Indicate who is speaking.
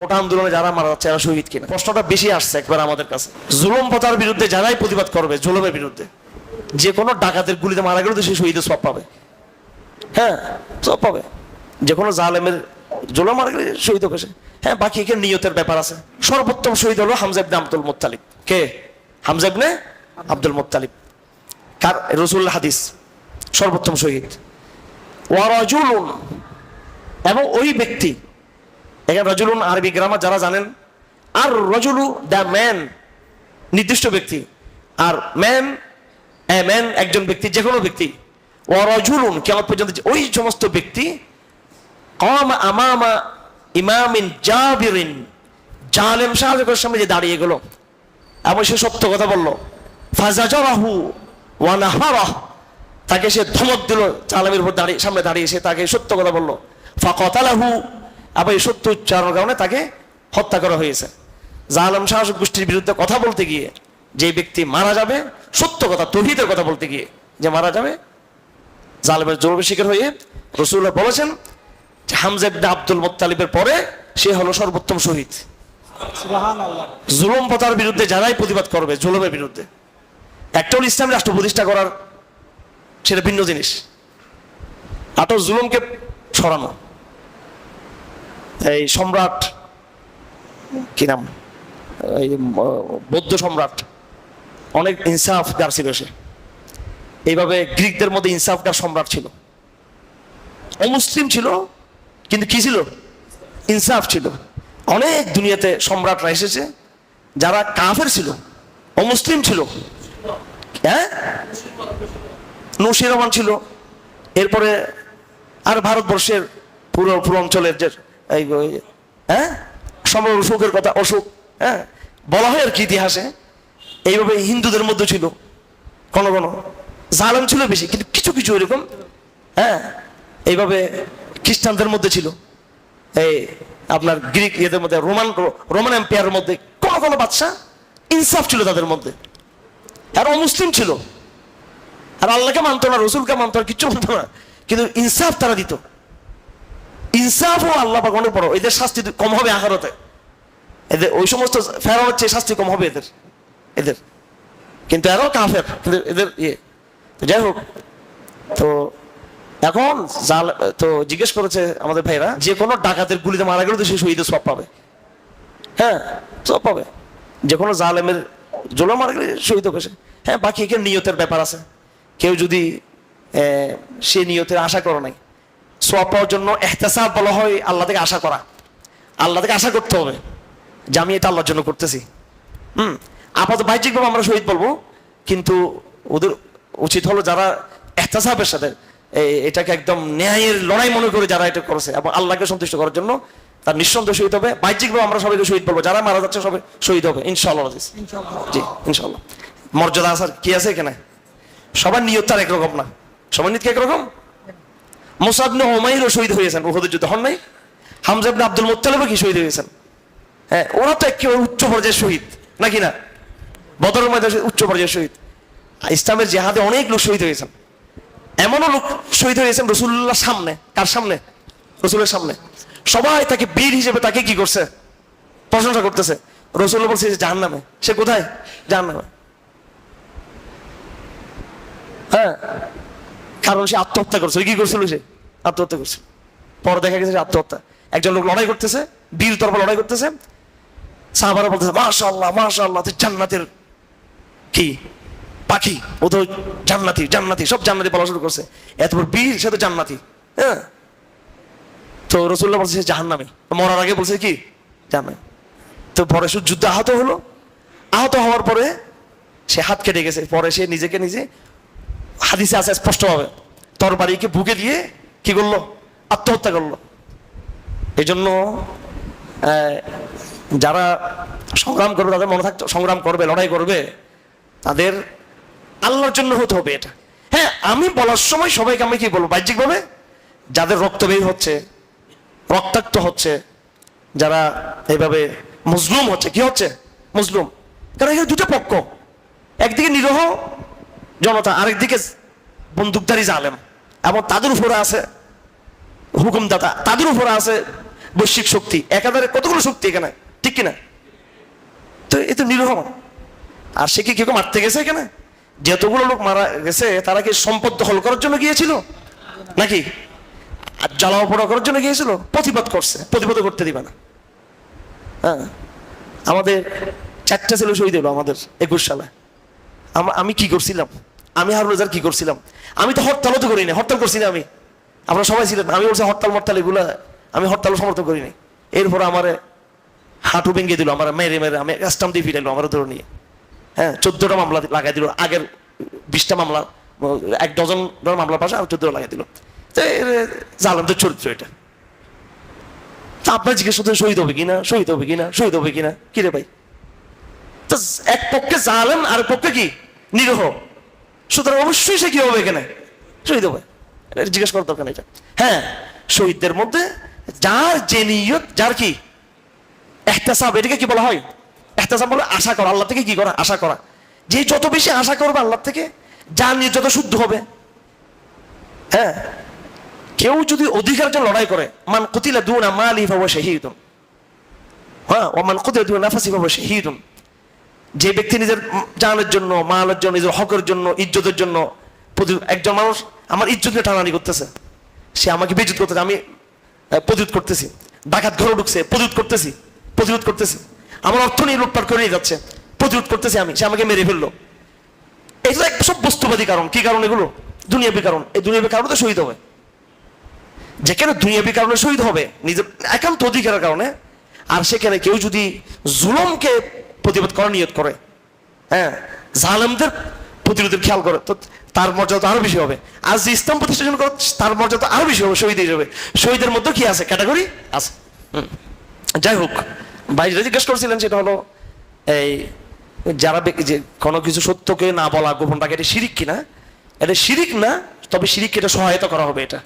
Speaker 1: ওটা আন্দোলনে যারা মারা যাচ্ছে এরা শহীদ কিনা প্রশ্নটা বেশি আসছে একবার আমাদের কাছে। জুলুম প্রথার বিরুদ্ধে যারাই প্রতিবাদ করবে, জুলুমের বিরুদ্ধে, যে কোনো ডাকাতের গুলিতে মারা গেলে তো সে শহীদের সব পাবে। হ্যাঁ, সব পাবে। যে কোনো জালেমের জুলুম মারা গেলে শহীদ হবে সে। হ্যাঁ, বাকি এখানে নিয়তের ব্যাপার আছে। সর্বোত্তম শহীদ হলো হামজা ইবনে আব্দুল মুত্তালিব। কে? হামজা ইবনে আব্দুল মুত্তালিব। কার? রাসূলুল্লাহ হাদিস সর্বোত্তম শহীদ। ওয়া রাজুলুন, এবং ওই ব্যক্তি, এখানে রাজুলুন আরবি গ্রামার যারা জানেন, আর রাজুলু দ্য ম্যান নির্দিষ্ট ব্যক্তি, আর ম্যান এ ম্যান একজন ব্যক্তি, যে কোনো ব্যক্তি। ওয়া রাজুলুন কিয়ামত পর্যন্ত ওই সমস্ত ব্যক্তি কামা আমামা ইমামিন জাবিরিন, জালেম শাসকের সামনে যে দাঁড়িয়ে গেল এবং সে সত্য কথা বলল, ফাজাজারাহু ওয়া নাহারাহ, তাকে সে ধমক দিল, জালেমের উপর দাঁড়িয়ে সামনে দাঁড়িয়ে সে তাকে সত্য কথা বলল, ফাকাতালাহু, আবার এই সত্য উচ্চারণের কারণে তাকে হত্যা করা হয়েছে। জালেম শাসক গোষ্ঠীর বিরুদ্ধে কথা বলতে গিয়ে যে ব্যক্তি মারা যাবে, সত্য কথা তাওহীদের কথা বলতে গিয়ে যে মারা যাবে, জালেমের জুলুমের শিকার হয়ে, রাসূলুল্লাহ বলেছেন যে হামজা ইবনে আব্দুল মুত্তালিবের পরে সে হলো সর্বোত্তম শহীদ। সুবহানাল্লাহ। জুলুম প্রথার বিরুদ্ধে যারাই প্রতিবাদ করবে, জুলুমের বিরুদ্ধে, একটা হলো ইসলামী রাষ্ট্র প্রতিষ্ঠা করার, সেটা ভিন্ন জিনিস। আটো জুলুমকে সরানো। এই সম্রাট কি নাম, এই বৌদ্ধ সম্রাট, অনেক ইনসাফগার ছিল সে। এইভাবে গ্রিকদের মধ্যে ইনসাফগার সম্রাট ছিল, অমুসলিম ছিল কিন্তু কি ছিল? ইনসাফ ছিল। অনেক দুনিয়াতে সম্রাটরা এসেছে যারা কাফের ছিল, অমুসলিম ছিল। হ্যাঁ, নৌশিরমান ছিল। এরপরে আর ভারতবর্ষের পুরো অঞ্চলের যে হ্যাঁ সম্রাট অশোকের কথা, অশোক, হ্যাঁ বলা হয় আর কি ইতিহাসে। এইভাবে হিন্দুদের মধ্যে ছিল, কোন কোন জালেম ছিল বেশি, কিন্তু কিছু কিছু এরকম, হ্যাঁ এইভাবে খ্রিস্টানদের মধ্যে ছিল, এই আপনার গ্রিক ইয়েদের মধ্যে, রোমান এম্পায়ারের মধ্যে কোন কোন বাদশা ইনসাফ ছিল তাদের মধ্যে। আর অমুসলিম ছিল, আর আল্লাহকে মানতো না, রসুলকে মানতো না, কিচ্ছু মানতো না, কিন্তু ইনসাফ তারা দিত। ইনসাফ ও আল্লাহ পাক অনেক বড়। এদের শাস্তি কম হবে আখিরাতে, এদের ওই সমস্ত ফেরাউনের চেয়ে শাস্তি কম হবে এদের কিন্তু এরাও কাফের, কিন্তু এদের ইয়ে। যাই হোক, তো এখন তো জিজ্ঞেস করেছে আমাদের ভাইরা, যে কোনো ডাকাতের গুলিতে মারা গেলে তো সে শহীদের সব পাবে। হ্যাঁ, সব পাবে। যে কোনো জালেমের জুলুম মারা গেলে শহীদ হবে সে। হ্যাঁ, বাকি এখানে নিয়তের ব্যাপার আছে। কেউ যদি সে নিয়তের আশা করে নাই, সওয়াব পাওয়ার জন্য ইহতিসাব বলা হয়, আল্লাহ থেকে আশা করা। আল্লাহ থেকে আশা করতে হবে যে আমি এটা আল্লাহর জন্য করতেছি। আপাতত বাহ্যিকভাবে আমরা শহীদ বলবো, কিন্তু ওদের উচিত হলো যারা ইহতিসাবের সাথে এটাকে একদম ন্যায়ের লড়াই মনে করে যারা এটা করেছে এবং আল্লাহকে সন্তুষ্ট করার জন্য, তার নিঃসন্দেহ শহীদ হবে। বাহ্যিকভাবে আমরা সবাইকে শহীদ বলবো, যারা মারা যাচ্ছে সবাই শহীদ হবে ইনশাআল্লাহ। জি ইনশাআল্লাহ। মর্যাদা আসার কি আছে এখানে? সবার নিয়ত তার একরকম না, সবার নিয়ত একরকম। মুসআব ইবনে উমাইরও শহীদ হয়েছেন উহুদের যুদ্ধে, হন নাই? হামজা ইবনে আব্দুল মুত্তালিবও কি শহীদ হয়েছেন? হ্যাঁ, ওরা তো একেবারে উচ্চ পর্যায়ের শহীদ নাকি না? বদরের ময়দানে উচ্চ পর্যায়ের শহীদ। ইসলামের জিহাদে অনেক লোক শহীদ হয়েছেন। এমনও লোক শহীদ হয়েছেন রাসূলুল্লাহর সামনে। কার সামনে? রাসূলের সামনে। সবাই তাকে বীর হিসেবে তাকে কি করছে? প্রশংসা করতেছে। রাসূলুল্লাহ বলছে জাহান্নামে। সে কোথায়? জাহান্নামে। হ্যাঁ, কারণ সে আত্মহত্যা করছে। কি করছিল? সে আত্মহত্যা করছে। পরে দেখা গেছে আত্মহত্যা। একজন লোক লড়াই করতেছে, বীর তরফা লড়াই করতেছে, সাহাবারা বলতেছে মাশাআল্লাহ মাশাআল্লাহ, জান্নাতের কি পাখি, ও তো জান্নাতি জান্নাতি, সব জান্নাতি বলা শুরু করছে। এত বড় বীর, সে তো জান্নাতি। হ্যাঁ, তো রাসূলুল্লাহ বলছে জাহান্নামে। মরার আগে বলছে কি? জাহান্নামে। তো পরে যুদ্ধে আহত হলো। আহত হওয়ার পরে সে হাত কেটে গেছে। পরে সে নিজেকে নিজে, হাদিসে আছে স্পষ্টভাবে, তরবারিকে বুকে দিয়ে কি করলো? আত্মহত্যা করলো। এই জন্য যারা সংগ্রাম করবে, তাদের মনে থাকতে, সংগ্রাম করবে, লড়াই করবে, তাদের আল্লাহর জন্য হতে হবে এটা। হ্যাঁ, আমি বলার সময় সবাইকে আমি কি বলবো? বাহ্যিকভাবে যাদের রক্ত বের হচ্ছে, রক্তাক্ত হচ্ছে, যারা এইভাবে মজলুম হচ্ছে, কি হচ্ছে? মজলুম। কারণ এখানে দুটো পক্ষ, একদিকে নিরহ জনতা, আরেকদিকে বন্দুকধারী জালেম, এবং তাদের উপরে আছে হুকুমদাতা, তাদের উপরে আছে বৈশ্বিক শক্তি, একাধারে কতগুলো শক্তি এখানে, ঠিক কিনা? তো এ তো নিরীহ। আর সে কি কেউ মারতে গেছে এখানে? যতগুলো লোক মারা গেছে তারা কি সম্পদ দখল করার জন্য গিয়েছিল নাকি জ্বালাও পোড়া করার জন্য গিয়েছিল? প্রতিবাদ করছে, প্রতিবাদ করতে দিবে না। হ্যাঁ, আমাদের 4টা ছেলে শহীদ হলো আমাদের 21 সালে। আমি কি করছিলাম? আমি হারুন রোজার কি করছিলাম? আমি তো হরতালও তো করি না, হরতাল করছি না আমি, আমরা সবাই ছিলেন। আমি বলছি হরতাল মরতাল এগুলা আমি হরতালও সমর্থন করি নাই। এরপর আমার হাঁটু ভেঙে দিল, আমার মেরে মেরে আমি কাস্টাম দিয়ে ফিরাইলো আমার ধরে নিয়ে। হ্যাঁ, 14টা মামলা লাগাই দিল, আগের 20টা মামলা, 1 ডজন মামলার পাশে আর 14টা লাগাই দিল। তো জালেমদের চরিত্র এটা। তা আপনার জিজ্ঞেস করতে শহীদ হবে কিনা, শহীদ হবে কিনা, শহীদ হবে কিনা, কি রে ভাই? তো এক পক্ষে জালেম আর পক্ষে কি নিরীহ, সুতরাং অবশ্যই সে কি হবে এখানে শহীদ হবে। জিজ্ঞেস করার দরকার নেই। হ্যাঁ, শহীদদের মধ্যে যার যে নিয়ত, যার কি ইহতিসাব, এটাকে কি বলা হয়? ইহতিসাব বলে আশা করা, আল্লাহ থেকে কি করা, আশা করা। যে যত বেশি আশা করবে আল্লাহ থেকে, যার নিয়ত যত শুদ্ধ হবে। হ্যাঁ, কেউ যদি অধিকার জন্য লড়াই করে, মান কুতিলা দুনা মালি ফাহুয়া শাহীদুন, হ্যাঁ, ওয়া মান কুতিলা দুনা নাফসি ফাহুয়া শাহীদুন। যে ব্যক্তি নিজের জানের জন্য, মালের জন্য, নিজের হকের জন্য, ইজ্জতের জন্য, একজন মানুষ আমার ইজ্জতকে টানানি করতেছে, সে আমাকে বেইজ্জত করতেছে, আমি প্রতিরোধ করতেছি, ডাকাত ঘরে ঢুকছে, প্রতিরোধ করতেছি, প্রতিরোধ করতেছি, আমার অর্থ নিয়ে লুটপাট করে নিয়ে যাচ্ছে, প্রতিরোধ করতেছি আমি, সে আমাকে মেরে ফেললো। এটা সব বস্তুবাদী কারণ। কি কারণ এগুলো? দুনিয়াবী কারণ। এই দুনিয়াবী কারণে তো শহীদ হবে। যেখানে দুনিয়াবী কারণে শহীদ হবে নিজের একান্ত অধিকারের কারণে, আর সেখানে কেউ যদি জুলুমকে প্রতিবাদ করার নিয়ত করে, হ্যাঁ, জালেমদের প্রতিরোধের খেয়াল করে, তো তার মর্যাদা আরো বেশি হবে। আর যে ইসলাম প্রতিষ্ঠা করে তার মর্যাদা আরো বেশি হবে শহীদ হিসেবে। শহীদের মধ্যে কি আছে, ক্যাটাগরি আছে। যাই হোক, ভাই যেটা জিজ্ঞেস করছিলেন সেটা হলো এই যারা যে কোনো কিছু সত্যকে না বলা, গোপন রাখা, এটা শিরিক কিনা? এটা শিরিক না, তবে শিরিককে এটা সহায়তা করা হবে। এটা